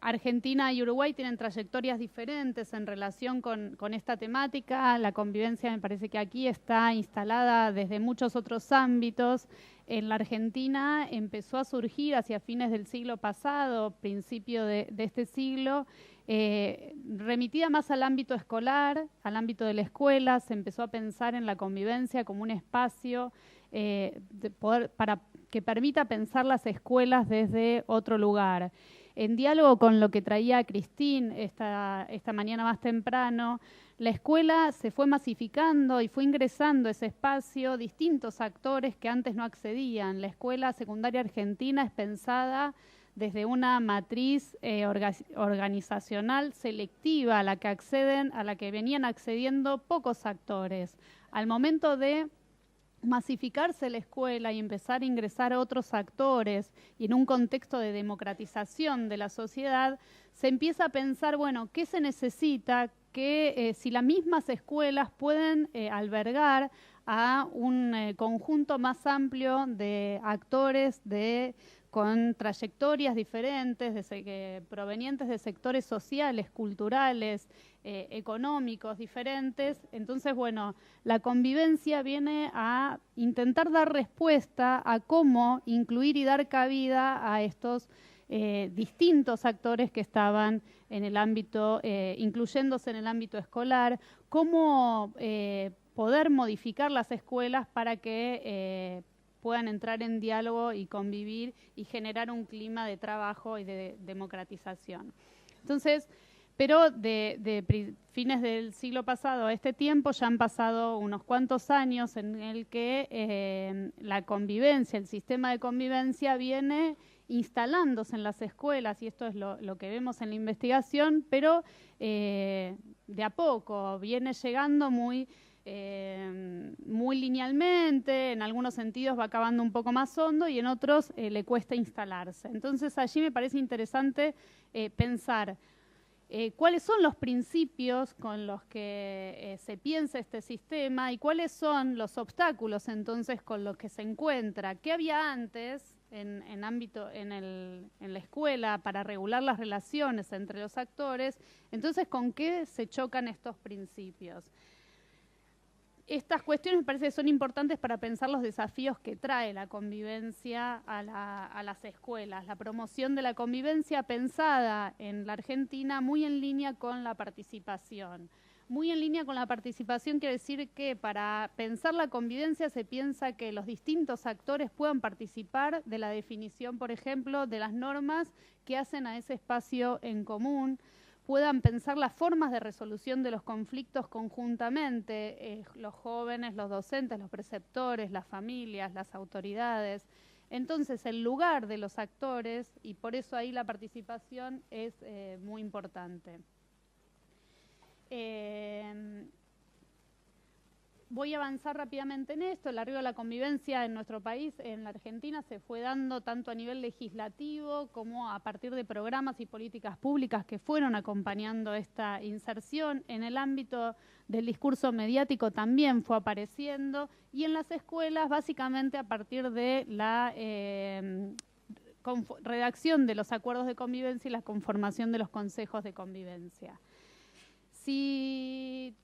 Argentina y Uruguay tienen trayectorias diferentes en relación con esta temática. La convivencia me parece que aquí está instalada desde muchos otros ámbitos. En la Argentina empezó a surgir hacia fines del siglo pasado, principio de este siglo, remitida más al ámbito escolar, al ámbito de la escuela. Se empezó a pensar en la convivencia como un espacio para que permita pensar las escuelas desde otro lugar. En diálogo con lo que traía Cristín esta mañana más temprano, la escuela se fue masificando y fue ingresando a ese espacio distintos actores que antes no accedían. La escuela secundaria argentina es pensada desde una matriz organizacional selectiva a la que venían accediendo pocos actores. Al momento de masificarse la escuela y empezar a ingresar a otros actores y en un contexto de democratización de la sociedad, se empieza a pensar, bueno, ¿qué se necesita? Que si las mismas escuelas pueden albergar a un conjunto más amplio de actores con trayectorias diferentes, provenientes de sectores sociales, culturales, económicos diferentes. Entonces, bueno, la convivencia viene a intentar dar respuesta a cómo incluir y dar cabida a estos distintos actores que estaban en el ámbito, incluyéndose en el ámbito escolar, cómo poder modificar las escuelas para que puedan entrar en diálogo y convivir y generar un clima de trabajo y de democratización. Entonces, pero de fines del siglo pasado a este tiempo ya han pasado unos cuantos años en el que la convivencia, el sistema de convivencia viene instalándose en las escuelas, y esto es lo que vemos en la investigación, pero de a poco viene llegando muy linealmente, en algunos sentidos va acabando un poco más hondo y en otros le cuesta instalarse. Entonces allí me parece interesante pensar cuáles son los principios con los que se piensa este sistema y cuáles son los obstáculos entonces con los que se encuentra. ¿Qué había antes en la escuela para regular las relaciones entre los actores? Entonces, ¿con qué se chocan estos principios? Estas cuestiones me parece que son importantes para pensar los desafíos que trae la convivencia a las escuelas. La promoción de la convivencia pensada en la Argentina muy en línea con la participación. Muy en línea con la participación quiere decir que para pensar la convivencia se piensa que los distintos actores puedan participar de la definición, por ejemplo, de las normas que hacen a ese espacio en común, puedan pensar las formas de resolución de los conflictos conjuntamente, los jóvenes, los docentes, los preceptores, las familias, las autoridades. Entonces, el lugar de los actores, y por eso ahí la participación es muy importante. Voy a avanzar rápidamente en esto. El arribo de la convivencia en nuestro país, en la Argentina, se fue dando tanto a nivel legislativo como a partir de programas y políticas públicas que fueron acompañando esta inserción. En el ámbito del discurso mediático también fue apareciendo, y en las escuelas básicamente a partir de la redacción de los acuerdos de convivencia y la conformación de los consejos de convivencia. Si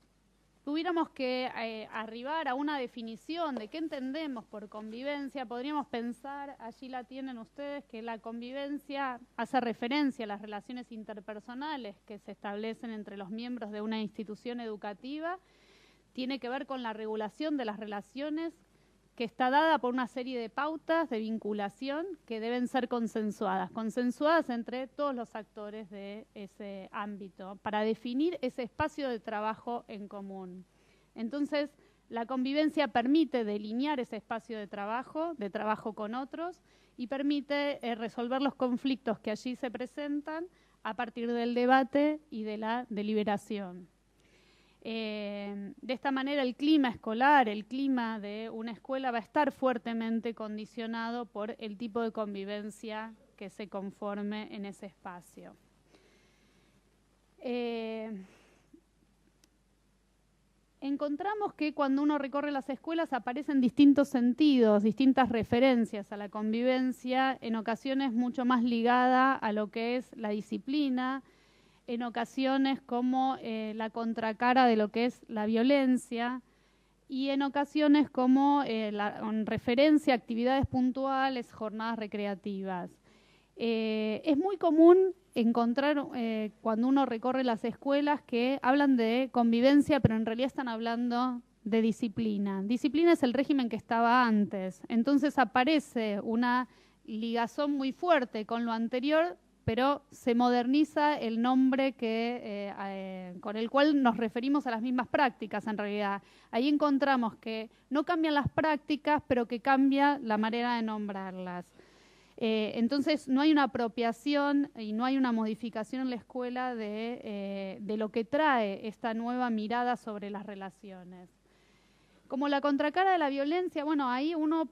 tuviéramos que arribar a una definición de qué entendemos por convivencia, podríamos pensar, allí la tienen ustedes, que la convivencia hace referencia a las relaciones interpersonales que se establecen entre los miembros de una institución educativa, tiene que ver con la regulación de las relaciones que está dada por una serie de pautas de vinculación que deben ser consensuadas entre todos los actores de ese ámbito para definir ese espacio de trabajo en común. Entonces, la convivencia permite delinear ese espacio de trabajo con otros, y permite resolver los conflictos que allí se presentan a partir del debate y de la deliberación. De esta manera el clima escolar, el clima de una escuela va a estar fuertemente condicionado por el tipo de convivencia que se conforme en ese espacio. En encontramos que cuando uno recorre las escuelas aparecen distintos sentidos, distintas referencias a la convivencia, en ocasiones mucho más ligada a lo que es la disciplina, en ocasiones como la contracara de lo que es la violencia, y en ocasiones como en referencia a actividades puntuales, jornadas recreativas. Es muy común encontrar cuando uno recorre las escuelas que hablan de convivencia, pero en realidad están hablando de disciplina. Disciplina es el régimen que estaba antes, entonces aparece una ligazón muy fuerte con lo anterior, pero se moderniza el nombre con el cual nos referimos a las mismas prácticas en realidad. Ahí encontramos que no cambian las prácticas, pero que cambia la manera de nombrarlas. Entonces no hay una apropiación y no hay una modificación en la escuela de lo que trae esta nueva mirada sobre las relaciones. Como la contracara de la violencia, bueno, ahí uno,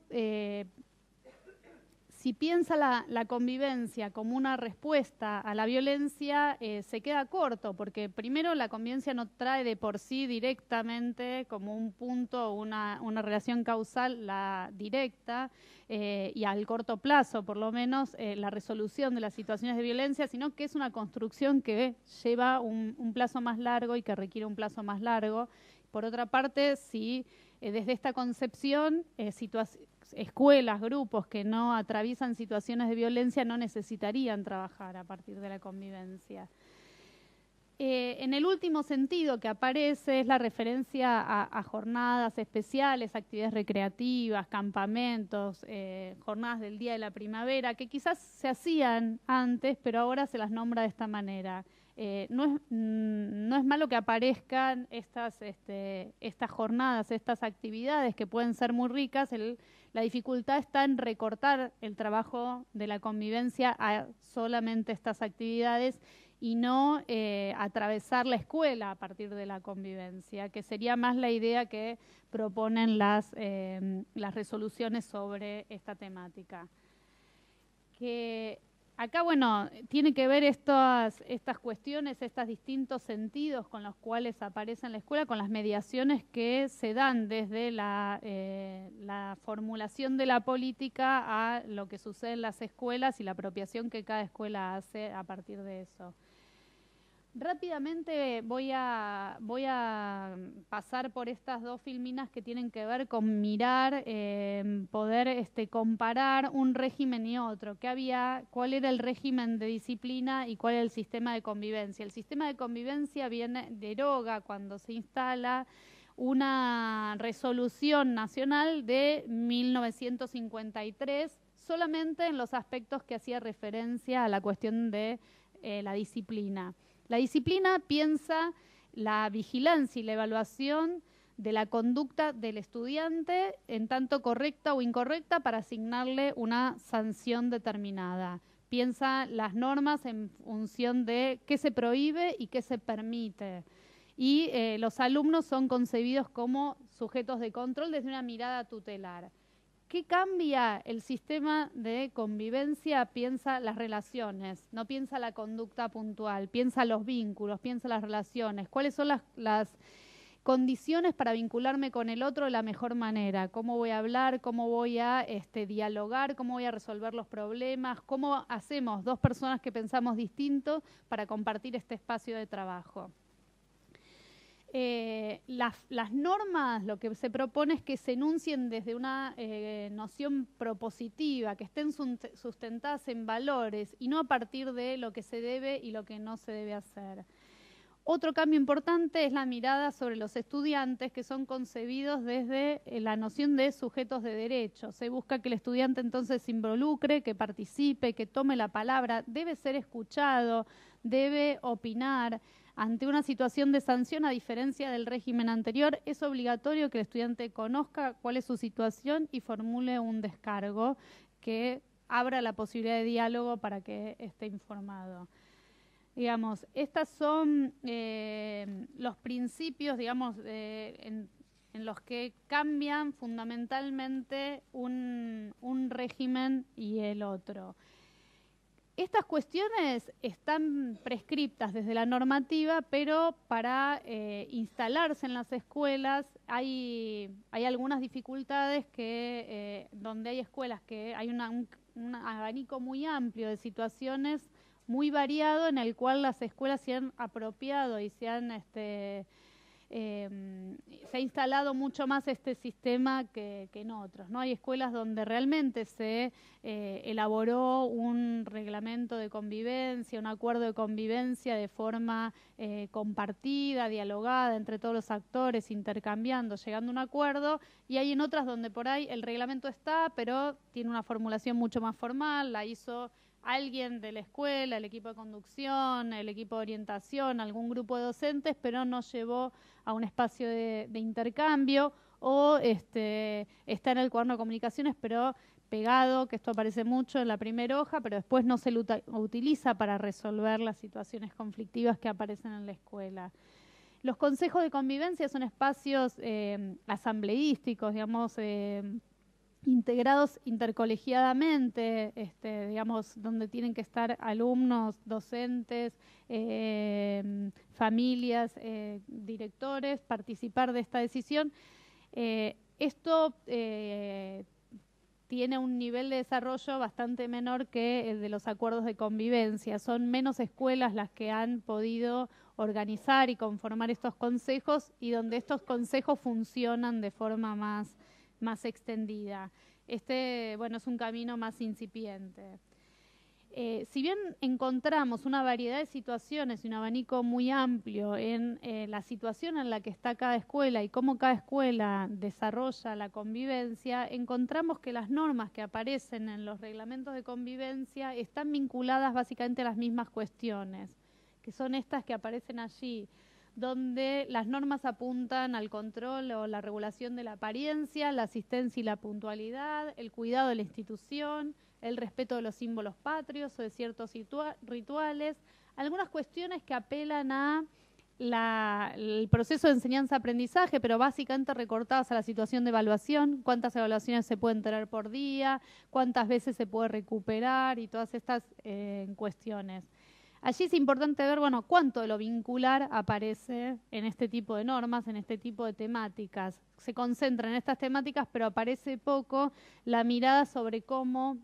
si piensa la convivencia como una respuesta a la violencia, se queda corto, porque primero la convivencia no trae de por sí directamente como un punto, una relación causal la directa, y al corto plazo, por lo menos, la resolución de las situaciones de violencia, sino que es una construcción que lleva un plazo más largo y que requiere un plazo más largo. Por otra parte, si desde esta concepción, escuelas, grupos que no atraviesan situaciones de violencia no necesitarían trabajar a partir de la convivencia. En el último sentido que aparece es la referencia a jornadas especiales, actividades recreativas, campamentos, jornadas del Día de la Primavera, que quizás se hacían antes, pero ahora se las nombra de esta manera. No es malo que aparezcan estas jornadas, estas actividades que pueden ser muy ricas. La dificultad está en recortar el trabajo de la convivencia a solamente estas actividades y no atravesar la escuela a partir de la convivencia, que sería más la idea que proponen las resoluciones sobre esta temática. Que acá, bueno, tiene que ver estas cuestiones, estos distintos sentidos con los cuales aparece en la escuela, con las mediaciones que se dan desde la formulación de la política a lo que sucede en las escuelas y la apropiación que cada escuela hace a partir de eso. Rápidamente voy a pasar por estas dos filminas que tienen que ver con mirar, poder comparar un régimen y otro. ¿Cuál era el régimen de disciplina y cuál era el sistema de convivencia? El sistema de convivencia deroga cuando se instala una resolución nacional de 1953, solamente en los aspectos que hacía referencia a la cuestión de la disciplina. La disciplina piensa la vigilancia y la evaluación de la conducta del estudiante en tanto correcta o incorrecta para asignarle una sanción determinada. Piensa las normas en función de qué se prohíbe y qué se permite. Y los alumnos son concebidos como sujetos de control desde una mirada tutelar. ¿Qué cambia el sistema de convivencia? Piensa las relaciones, no piensa la conducta puntual, piensa los vínculos, piensa las relaciones. ¿Cuáles son las condiciones para vincularme con el otro de la mejor manera? ¿Cómo voy a hablar? ¿Cómo voy a dialogar? ¿Cómo voy a resolver los problemas? ¿Cómo hacemos dos personas que pensamos distinto para compartir este espacio de trabajo? Las normas, lo que se propone es que se enuncien desde una noción propositiva, que estén sustentadas en valores y no a partir de lo que se debe y lo que no se debe hacer. Otro cambio importante es la mirada sobre los estudiantes, que son concebidos desde la noción de sujetos de derechos. Se busca que el estudiante entonces se involucre, que participe, que tome la palabra, debe ser escuchado, debe opinar. Ante una situación de sanción, a diferencia del régimen anterior, es obligatorio que el estudiante conozca cuál es su situación y formule un descargo que abra la posibilidad de diálogo para que esté informado. Digamos, estos son los principios, digamos, en los que cambian fundamentalmente un régimen y el otro. Estas cuestiones están prescriptas desde la normativa, pero para instalarse en las escuelas hay algunas dificultades que, donde hay escuelas que hay un abanico muy amplio de situaciones muy variado en el cual las escuelas se han apropiado y se ha instalado mucho más este sistema que en otros, ¿no? Hay escuelas donde realmente se elaboró un reglamento de convivencia, un acuerdo de convivencia de forma compartida, dialogada entre todos los actores, intercambiando, llegando a un acuerdo, y hay en otras donde por ahí el reglamento está, pero tiene una formulación mucho más formal, la hizo alguien de la escuela, el equipo de conducción, el equipo de orientación, algún grupo de docentes, pero no llevó a un espacio de intercambio, o está en el cuaderno de comunicaciones, pero pegado, que esto aparece mucho en la primera hoja, pero después no se lo utiliza para resolver las situaciones conflictivas que aparecen en la escuela. Los consejos de convivencia son espacios asambleísticos, digamos, integrados intercolegiadamente, digamos, donde tienen que estar alumnos, docentes, familias, directores, participar de esta decisión. Esto tiene un nivel de desarrollo bastante menor que el de los acuerdos de convivencia. Son menos escuelas las que han podido organizar y conformar estos consejos, y donde estos consejos funcionan de forma más extendida. Bueno, es un camino más incipiente. Si bien encontramos una variedad de situaciones y un abanico muy amplio en la situación en la que está cada escuela y cómo cada escuela desarrolla la convivencia, encontramos que las normas que aparecen en los reglamentos de convivencia están vinculadas básicamente a las mismas cuestiones, que son estas que aparecen allí, donde las normas apuntan al control o la regulación de la apariencia, la asistencia y la puntualidad, el cuidado de la institución, el respeto de los símbolos patrios o de ciertos rituales, algunas cuestiones que apelan a el proceso de enseñanza-aprendizaje, pero básicamente recortadas a la situación de evaluación, cuántas evaluaciones se pueden tener por día, cuántas veces se puede recuperar y todas estas cuestiones. Allí es importante ver, bueno, cuánto de lo vincular aparece en este tipo de normas, en este tipo de temáticas. Se concentra en estas temáticas, pero aparece poco la mirada sobre cómo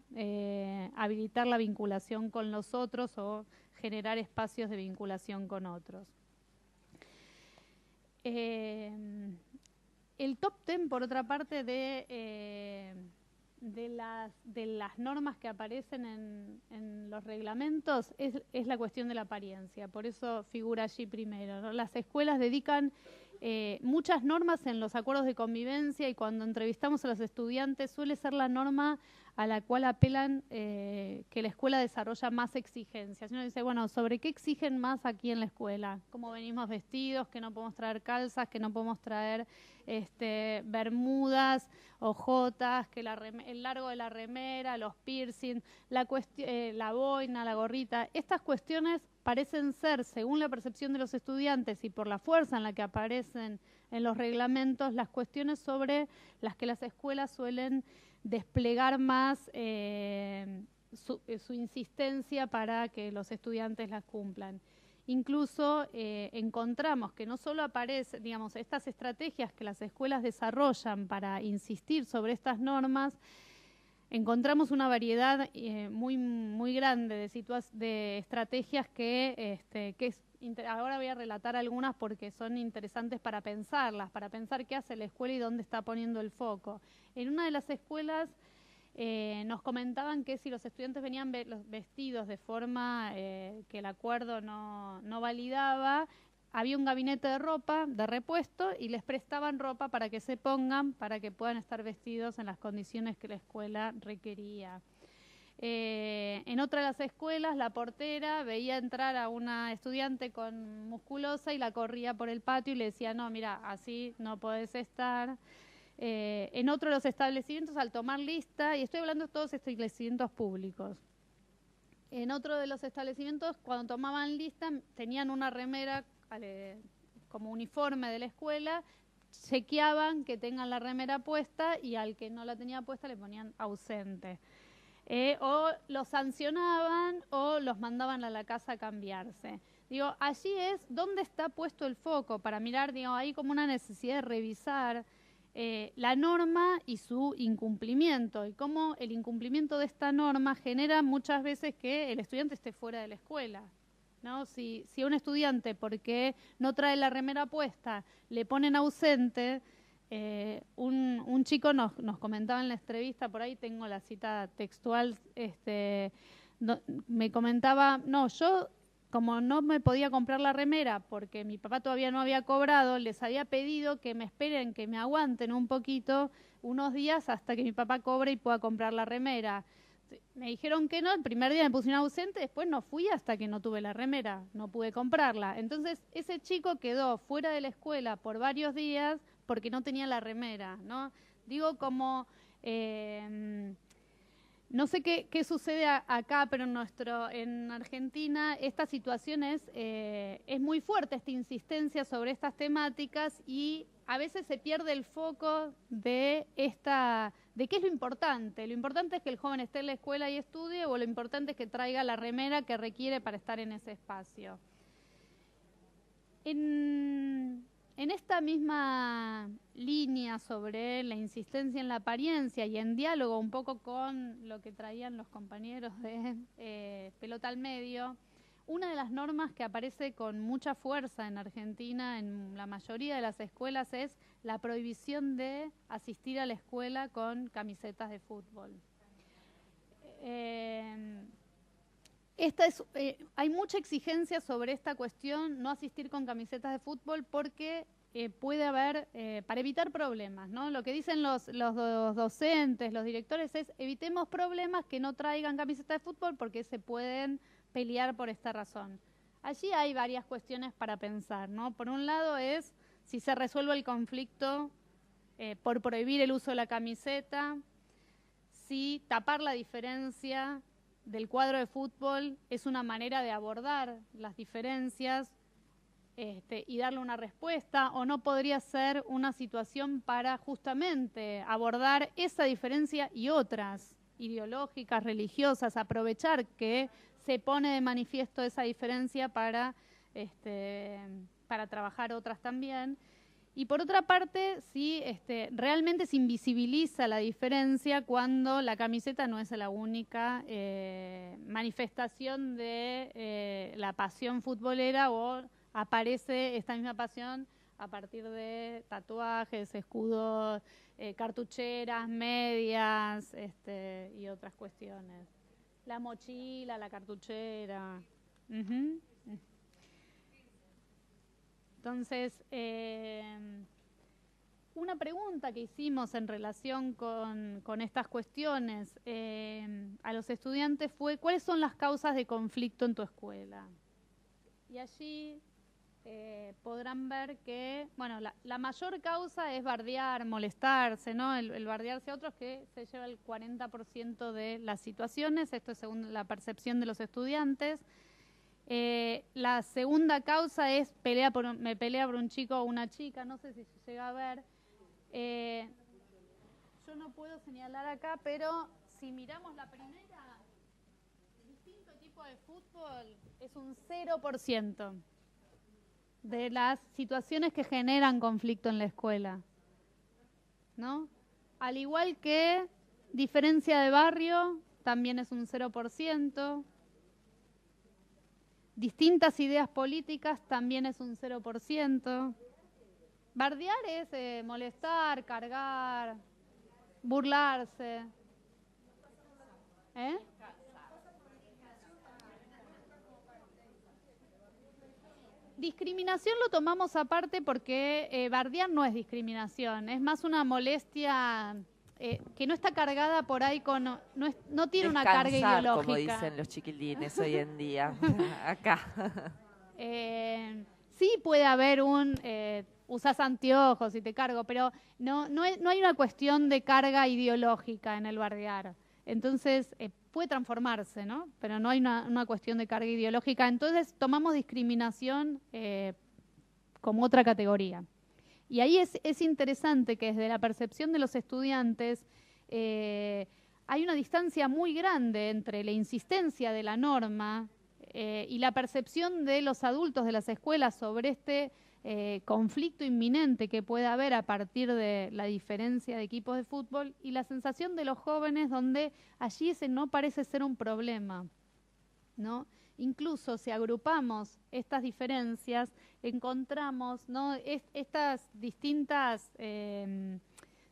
habilitar la vinculación con los otros o generar espacios de vinculación con otros. El top 10, por otra parte, de las normas que aparecen en los reglamentos es la cuestión de la apariencia, por eso figura allí primero, ¿no? Las escuelas dedican muchas normas en los acuerdos de convivencia, y cuando entrevistamos a los estudiantes suele ser la norma a la cual apelan que la escuela desarrolla más exigencias. Uno dice, bueno, ¿sobre qué exigen más aquí en la escuela? ¿Cómo venimos vestidos? ¿Que no podemos traer calzas? ¿Que no podemos traer bermudas, ojotas? ¿Que el largo de la remera, los piercing, la boina, la gorrita? Estas cuestiones parecen ser, según la percepción de los estudiantes y por la fuerza en la que aparecen en los reglamentos, las cuestiones sobre las que las escuelas suelen desplegar más su insistencia para que los estudiantes las cumplan. Incluso encontramos que no solo aparecen, digamos, estas estrategias que las escuelas desarrollan para insistir sobre estas normas, encontramos una variedad muy grande de estrategias ahora voy a relatar algunas porque son interesantes para pensarlas, para pensar qué hace la escuela y dónde está poniendo el foco. En una de las escuelas nos comentaban que si los estudiantes venían vestidos de forma que el acuerdo no validaba, había un gabinete de ropa de repuesto y les prestaban ropa para que se pongan, para que puedan estar vestidos en las condiciones que la escuela requería. En otra de las escuelas, la portera veía entrar a una estudiante con musculosa y la corría por el patio y le decía, no, mira, así no podés estar. En otro de los establecimientos, al tomar lista, y estoy hablando de todos establecimientos públicos, en otro de los establecimientos, cuando tomaban lista, tenían una remera como uniforme de la escuela, chequeaban que tengan la remera puesta y al que no la tenía puesta le ponían ausente. o los sancionaban o los mandaban a la casa a cambiarse. Digo, allí es donde está puesto el foco para mirar, digo, hay como una necesidad de revisar la norma y su incumplimiento, y cómo el incumplimiento de esta norma genera muchas veces que el estudiante esté fuera de la escuela, ¿no? Si a un estudiante, porque no trae la remera puesta, le ponen ausente, un chico nos comentaba en la entrevista, por ahí tengo la cita textual, me comentaba, no, yo como no me podía comprar la remera porque mi papá todavía no había cobrado, les había pedido que me esperen, que me aguanten un poquito, unos días hasta que mi papá cobre y pueda comprar la remera. Me dijeron que no, el primer día me pusieron ausente, después no fui hasta que no tuve la remera, no pude comprarla. Entonces ese chico quedó fuera de la escuela por varios días porque no tenía la remera, ¿no? Digo como... no sé qué sucede acá, pero en Argentina esta situación es muy fuerte, esta insistencia sobre estas temáticas, y a veces se pierde el foco de qué es lo importante. Lo importante es que el joven esté en la escuela y estudie, o lo importante es que traiga la remera que requiere para estar en ese espacio. En esta misma línea sobre la insistencia en la apariencia y en diálogo un poco con lo que traían los compañeros de Pelota al Medio, una de las normas que aparece con mucha fuerza en Argentina en la mayoría de las escuelas es la prohibición de asistir a la escuela con camisetas de fútbol. Hay mucha exigencia sobre esta cuestión, no asistir con camisetas de fútbol, porque puede haber, para evitar problemas, ¿no? Lo que dicen los docentes, los directores es: evitemos problemas, que no traigan camisetas de fútbol porque se pueden pelear por esta razón. Allí hay varias cuestiones para pensar, ¿no? Por un lado es si se resuelve el conflicto por prohibir el uso de la camiseta, si tapar la diferencia del cuadro de fútbol es una manera de abordar las diferencias y darle una respuesta, o no podría ser una situación para justamente abordar esa diferencia y otras ideológicas, religiosas, aprovechar que se pone de manifiesto esa diferencia para trabajar otras también. Y por otra parte, sí, realmente se invisibiliza la diferencia cuando la camiseta no es la única manifestación de la pasión futbolera, o aparece esta misma pasión a partir de tatuajes, escudos, cartucheras, medias y otras cuestiones. La mochila, la cartuchera. Uh-huh. Entonces, una pregunta que hicimos en relación con estas cuestiones a los estudiantes fue: ¿cuáles son las causas de conflicto en tu escuela? Y allí podrán ver que, bueno, la mayor causa es bardear, molestarse, ¿no? El bardearse a otros, que se lleva el 40% de las situaciones. Esto es según la percepción de los estudiantes. La segunda causa es me pelea por un chico o una chica, no sé si se llega a ver. Yo no puedo señalar acá, pero si miramos la primera, distinto tipo de fútbol, es un 0% de las situaciones que generan conflicto en la escuela, ¿no? Al igual que diferencia de barrio, también es un 0%. Distintas ideas políticas también es un 0%. Bardear es molestar, cargar, burlarse. Discriminación lo tomamos aparte porque bardear no es discriminación, es más una molestia que no está cargada por ahí con... No tiene una carga ideológica. Como dicen los chiquilines hoy en día, acá. Sí puede haber usás anteojos y te cargo, pero no hay una cuestión de carga ideológica en el bardear. Entonces, puede transformarse, ¿no? Pero no hay una cuestión de carga ideológica. Entonces, tomamos discriminación como otra categoría. Y ahí es interesante que desde la percepción de los estudiantes hay una distancia muy grande entre la insistencia de la norma y la percepción de los adultos de las escuelas sobre este conflicto inminente que puede haber a partir de la diferencia de equipos de fútbol y la sensación de los jóvenes donde allí ese no parece ser un problema, ¿no? Incluso si agrupamos estas diferencias, encontramos, ¿no?, estas distintas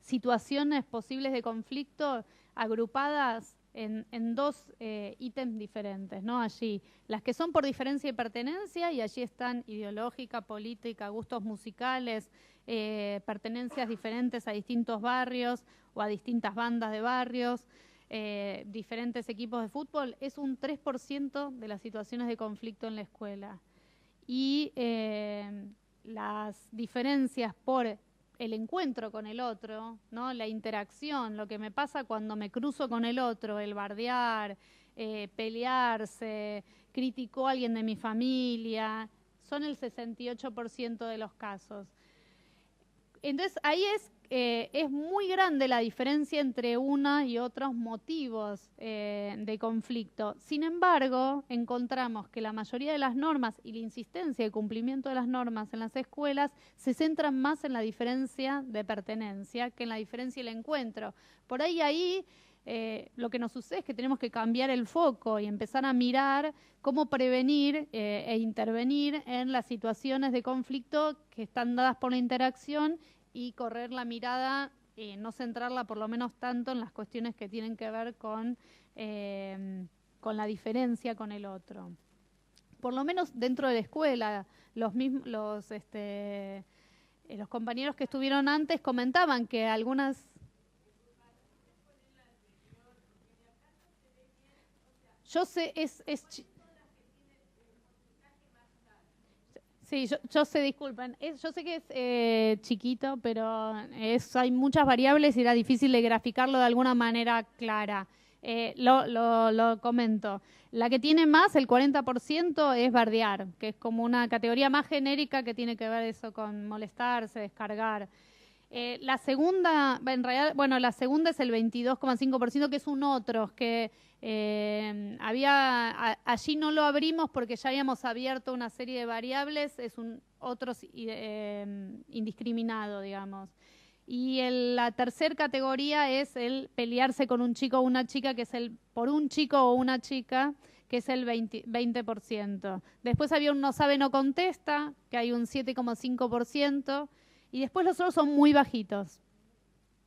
situaciones posibles de conflicto agrupadas en dos ítems diferentes, ¿no? Allí, las que son por diferencia y pertenencia, y allí están ideológica, política, gustos musicales, pertenencias diferentes a distintos barrios o a distintas bandas de barrios, diferentes equipos de fútbol, es un 3% de las situaciones de conflicto en la escuela. Y las diferencias por el encuentro con el otro, ¿no?, la interacción, lo que me pasa cuando me cruzo con el otro, el bardear, pelearse, criticó a alguien de mi familia, son el 68% de los casos. Entonces ahí es muy grande la diferencia entre una y otros motivos de conflicto. Sin embargo, encontramos que la mayoría de las normas y la insistencia de cumplimiento de las normas en las escuelas se centran más en la diferencia de pertenencia que en la diferencia del encuentro. Por ahí lo que nos sucede es que tenemos que cambiar el foco y empezar a mirar cómo prevenir e intervenir en las situaciones de conflicto que están dadas por la interacción y correr la mirada, no centrarla por lo menos tanto en las cuestiones que tienen que ver con la diferencia con el otro. Por lo menos dentro de la escuela, los compañeros que estuvieron antes comentaban que algunas... Yo sé, sí, yo sé, disculpen, yo sé que es chiquito, pero hay muchas variables y era difícil de graficarlo de alguna manera clara. Lo comento. La que tiene más, el 40%, es bardear, que es como una categoría más genérica que tiene que ver eso con molestarse, descargar. La segunda, en realidad, bueno, la segunda es el 22,5%, que es un otros, que allí no lo abrimos porque ya habíamos abierto una serie de variables, es un otros indiscriminado, digamos. Y la tercera categoría es el pelearse con un chico o una chica, que es el por un chico o una chica, que es el 20%. Después había un no sabe, no contesta, que hay un 7,5%. Y después los otros son muy bajitos.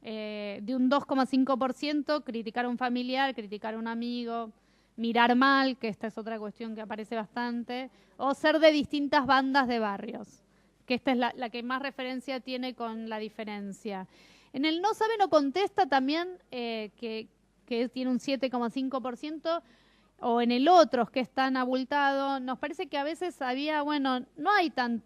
De un 2,5%, criticar a un familiar, criticar a un amigo, mirar mal, que esta es otra cuestión que aparece bastante, o ser de distintas bandas de barrios, que esta es la que más referencia tiene con la diferencia. En el no sabe, no contesta también, que tiene un 7,5%, o en el otros, que es tan abultado, nos parece que a veces había, bueno, no hay tan...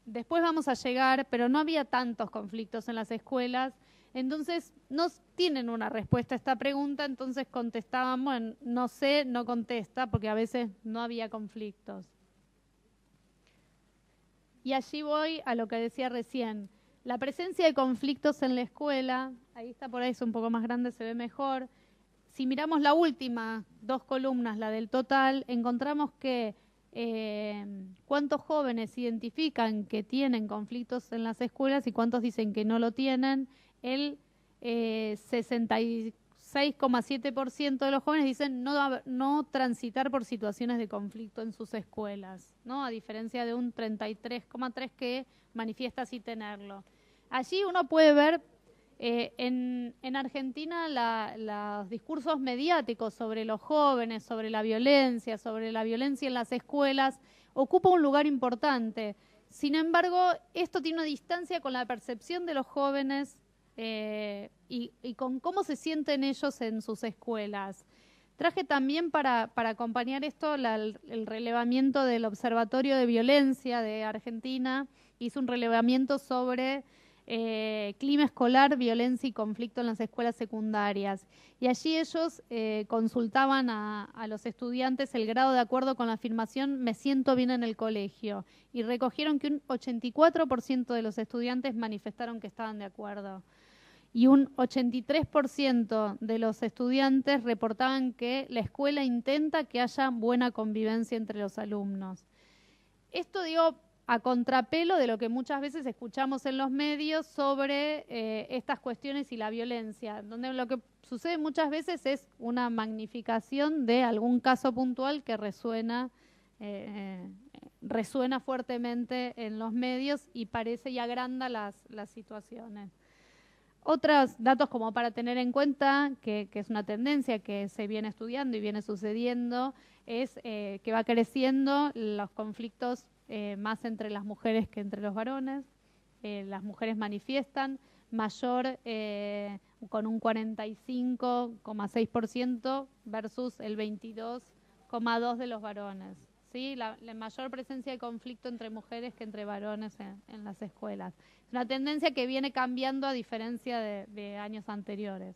Después vamos a llegar, pero no había tantos conflictos en las escuelas, entonces no tienen una respuesta a esta pregunta, entonces contestaban, bueno, no sé, no contesta, porque a veces no había conflictos. Y allí voy a lo que decía recién, la presencia de conflictos en la escuela, ahí está, por ahí es un poco más grande, se ve mejor. Si miramos la última, 2 columnas, la del total, encontramos que cuántos jóvenes identifican que tienen conflictos en las escuelas y cuántos dicen que no lo tienen. El 66,7% de los jóvenes dicen no transitar por situaciones de conflicto en sus escuelas, ¿no?, a diferencia de un 33,3% que manifiesta así tenerlo. Allí uno puede ver en Argentina los discursos mediáticos sobre los jóvenes, sobre la violencia en las escuelas, ocupa un lugar importante. Sin embargo, esto tiene una distancia con la percepción de los jóvenes y con cómo se sienten ellos en sus escuelas. Traje también para acompañar esto el relevamiento del Observatorio de Violencia de Argentina. Hizo un relevamiento sobre clima escolar, violencia y conflicto en las escuelas secundarias. Y allí ellos consultaban a los estudiantes el grado de acuerdo con la afirmación "me siento bien en el colegio", y recogieron que un 84% de los estudiantes manifestaron que estaban de acuerdo. y un 83% de los estudiantes reportaban que la escuela intenta que haya buena convivencia entre los alumnos. Esto, digo, a contrapelo de lo que muchas veces escuchamos en los medios sobre estas cuestiones y la violencia, donde lo que sucede muchas veces es una magnificación de algún caso puntual que resuena fuertemente en los medios y parece y agranda las situaciones. Otros datos como para tener en cuenta, que es una tendencia que se viene estudiando y viene sucediendo, es que va creciendo los conflictos más entre las mujeres que entre los varones. Las mujeres manifiestan mayor con un 45,6% versus el 22,2% de los varones. ¿Sí? La mayor presencia de conflicto entre mujeres que entre varones en las escuelas. Es una tendencia que viene cambiando a diferencia de años anteriores.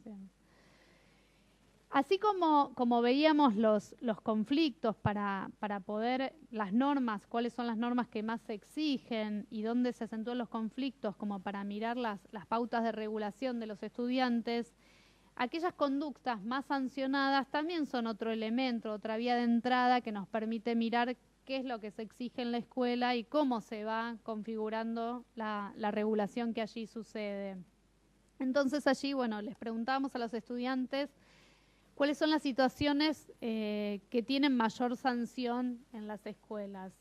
Así como veíamos los conflictos para poder, las normas, cuáles son las normas que más se exigen y dónde se acentúan los conflictos, como para mirar las pautas de regulación de los estudiantes, aquellas conductas más sancionadas también son otro elemento, otra vía de entrada que nos permite mirar qué es lo que se exige en la escuela y cómo se va configurando la regulación que allí sucede. Entonces allí, bueno, les preguntábamos a los estudiantes cuáles son las situaciones que tienen mayor sanción en las escuelas.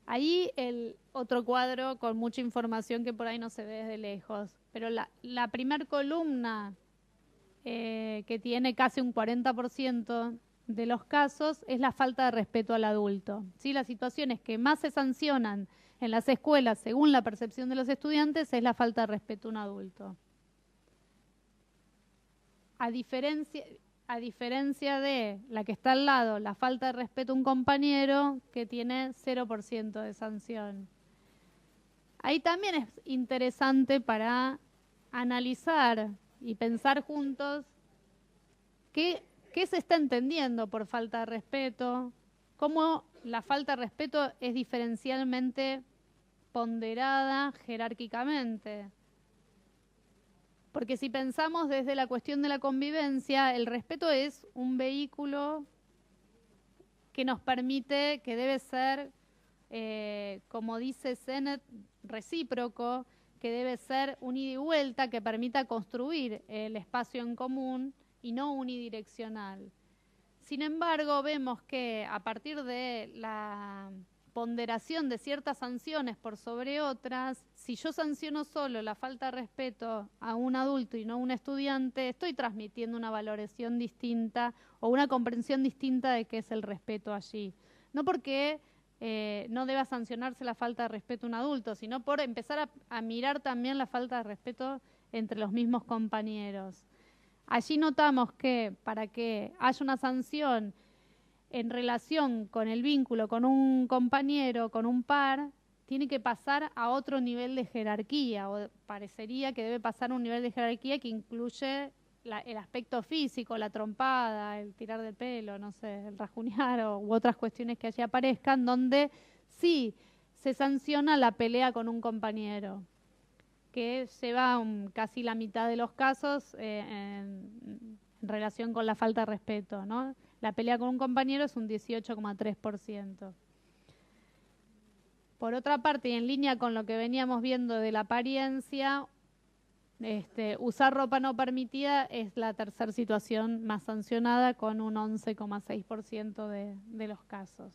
Ahí el otro cuadro con mucha información que por ahí no se ve desde lejos, pero la primer columna que tiene casi un 40% de los casos es la falta de respeto al adulto. ¿Sí? Las situaciones que más se sancionan en las escuelas, según la percepción de los estudiantes, es la falta de respeto a un adulto. A diferencia de la que está al lado, la falta de respeto a un compañero, que tiene 0% de sanción. Ahí también es interesante para analizar y pensar juntos qué se está entendiendo por falta de respeto, cómo la falta de respeto es diferencialmente ponderada jerárquicamente. Porque si pensamos desde la cuestión de la convivencia, el respeto es un vehículo que nos permite, que debe ser, como dice Sennett, recíproco, que debe ser un ida y vuelta, que permita construir el espacio en común y no unidireccional. Sin embargo, vemos que a partir de la ponderación de ciertas sanciones por sobre otras, si yo sanciono solo la falta de respeto a un adulto y no a un estudiante, estoy transmitiendo una valoración distinta o una comprensión distinta de qué es el respeto allí. No porque no deba sancionarse la falta de respeto a un adulto, sino por empezar a mirar también la falta de respeto entre los mismos compañeros. Allí notamos que para que haya una sanción en relación con el vínculo con un compañero, con un par, tiene que pasar a otro nivel de jerarquía, o parecería que debe pasar a un nivel de jerarquía que incluye el aspecto físico, la trompada, el tirar de pelo, no sé, el rajunear u otras cuestiones que allí aparezcan, donde sí se sanciona la pelea con un compañero, que lleva casi la mitad de los casos en relación con la falta de respeto, ¿no? La pelea con un compañero es un 18,3%. Por otra parte, y en línea con lo que veníamos viendo de la apariencia, usar ropa no permitida es la tercera situación más sancionada, con un 11,6% de los casos.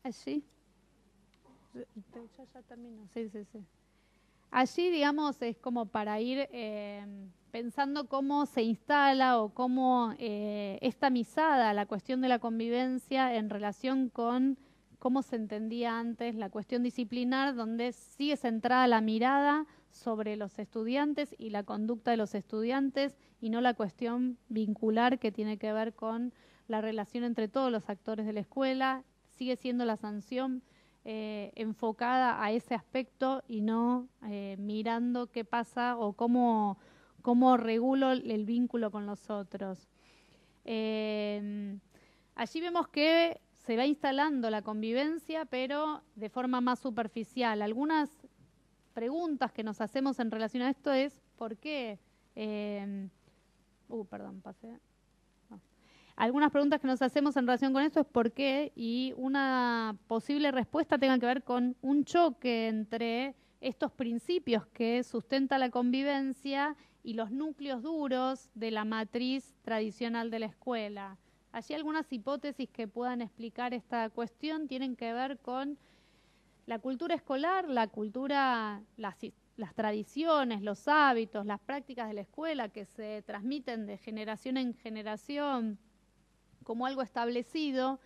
¿Allí? Ya terminó. Sí. Allí, digamos, es como para ir pensando cómo se instala o cómo es tamizada la cuestión de la convivencia en relación con cómo se entendía antes la cuestión disciplinar, donde sigue centrada la mirada sobre los estudiantes y la conducta de los estudiantes y no la cuestión vincular que tiene que ver con la relación entre todos los actores de la escuela. Sigue siendo la sanción enfocada a ese aspecto y no mirando qué pasa o cómo regulo el vínculo con los otros. Allí vemos que se va instalando la convivencia, pero de forma más superficial. Algunas preguntas que nos hacemos en relación a esto es ¿por qué? Algunas preguntas que nos hacemos en relación con esto es por qué, y una posible respuesta tenga que ver con un choque entre estos principios que sustenta la convivencia y los núcleos duros de la matriz tradicional de la escuela. Allí algunas hipótesis que puedan explicar esta cuestión tienen que ver con la cultura escolar, la cultura, las tradiciones, los hábitos, las prácticas de la escuela que se transmiten de generación en generación como algo establecido,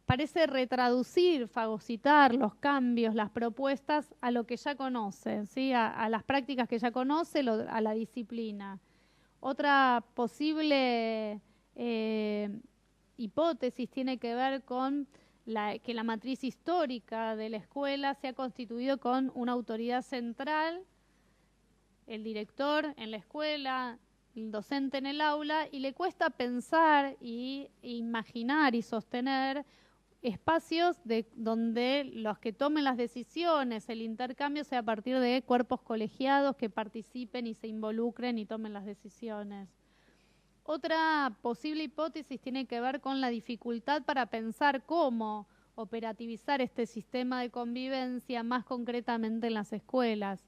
parece retraducir, fagocitar los cambios, las propuestas a lo que ya conoce, ¿sí? A las prácticas que ya conoce, a la disciplina. Otra posible hipótesis tiene que ver con que la matriz histórica de la escuela se ha constituido con una autoridad central, el director en la escuela, el docente en el aula, y le cuesta pensar y imaginar y sostener espacios donde los que tomen las decisiones, el intercambio sea a partir de cuerpos colegiados que participen y se involucren y tomen las decisiones. Otra posible hipótesis tiene que ver con la dificultad para pensar cómo operativizar este sistema de convivencia más concretamente en las escuelas.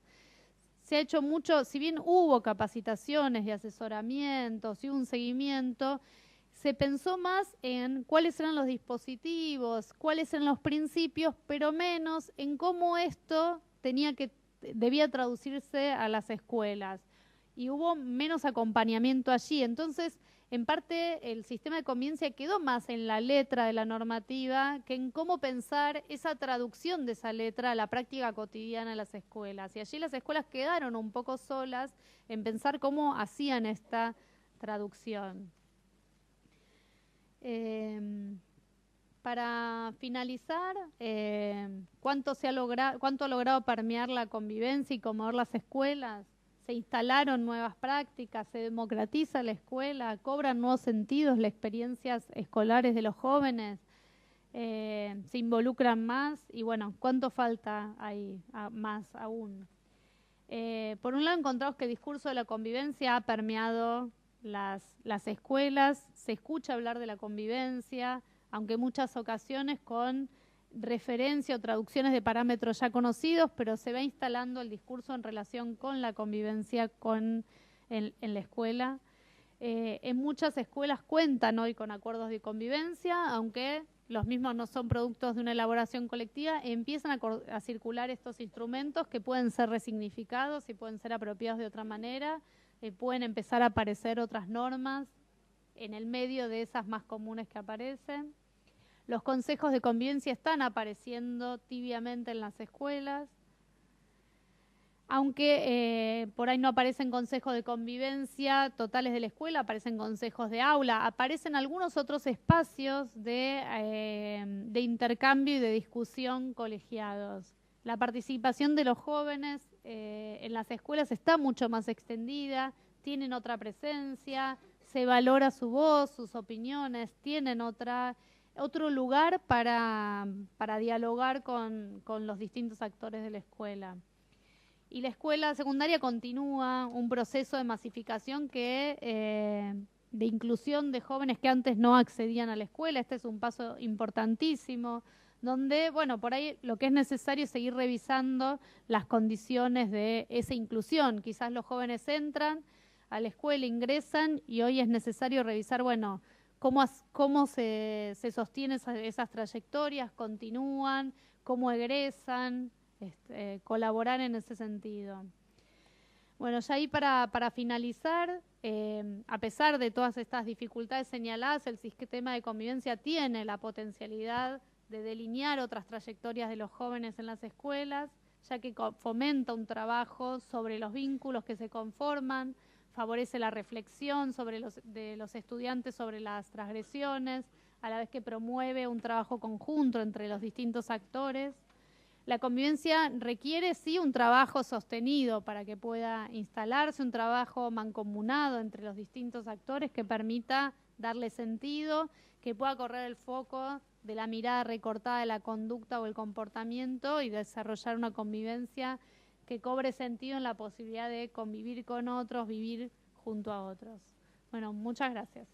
Se ha hecho mucho, si bien hubo capacitaciones y asesoramientos y un seguimiento, se pensó más en cuáles eran los dispositivos, cuáles eran los principios, pero menos en cómo esto debía traducirse a las escuelas. Y hubo menos acompañamiento allí. Entonces, en parte, el sistema de convivencia quedó más en la letra de la normativa que en cómo pensar esa traducción de esa letra a la práctica cotidiana de las escuelas. Y allí las escuelas quedaron un poco solas en pensar cómo hacían esta traducción. Para finalizar, ¿cuánto ha logrado permear la convivencia y conmover las escuelas? Se instalaron nuevas prácticas, se democratiza la escuela, cobran nuevos sentidos las experiencias escolares de los jóvenes, se involucran más y bueno, ¿cuánto falta ahí más aún? Por un lado encontramos que el discurso de la convivencia ha permeado las escuelas, se escucha hablar de la convivencia, aunque en muchas ocasiones con referencia o traducciones de parámetros ya conocidos, pero se va instalando el discurso en relación con la convivencia en la escuela. En muchas escuelas cuentan hoy con acuerdos de convivencia, aunque los mismos no son productos de una elaboración colectiva, empiezan a circular estos instrumentos que pueden ser resignificados y pueden ser apropiados de otra manera, pueden empezar a aparecer otras normas en el medio de esas más comunes que aparecen. Los consejos de convivencia están apareciendo tibiamente en las escuelas, aunque por ahí no aparecen consejos de convivencia totales de la escuela, aparecen consejos de aula, aparecen algunos otros espacios de intercambio y de discusión colegiados. La participación de los jóvenes en las escuelas está mucho más extendida, tienen otra presencia, se valora su voz, sus opiniones, tienen otro lugar para dialogar con los distintos actores de la escuela. Y la escuela secundaria continúa un proceso de masificación de inclusión de jóvenes que antes no accedían a la escuela. Este es un paso importantísimo, donde, bueno, por ahí lo que es necesario es seguir revisando las condiciones de esa inclusión. Quizás los jóvenes entran a la escuela, ingresan, y hoy es necesario revisar, bueno, cómo se sostienen esas trayectorias, continúan, cómo egresan, colaborar en ese sentido. Bueno, ya ahí para finalizar, a pesar de todas estas dificultades señaladas, el sistema de convivencia tiene la potencialidad de delinear otras trayectorias de los jóvenes en las escuelas, ya que fomenta un trabajo sobre los vínculos que se conforman, favorece la reflexión de los estudiantes sobre las transgresiones, a la vez que promueve un trabajo conjunto entre los distintos actores. La convivencia requiere, sí, un trabajo sostenido para que pueda instalarse, un trabajo mancomunado entre los distintos actores que permita darle sentido, que pueda correr el foco de la mirada recortada de la conducta o el comportamiento y desarrollar una convivencia que cobre sentido en la posibilidad de convivir con otros, vivir junto a otros. Bueno, muchas gracias.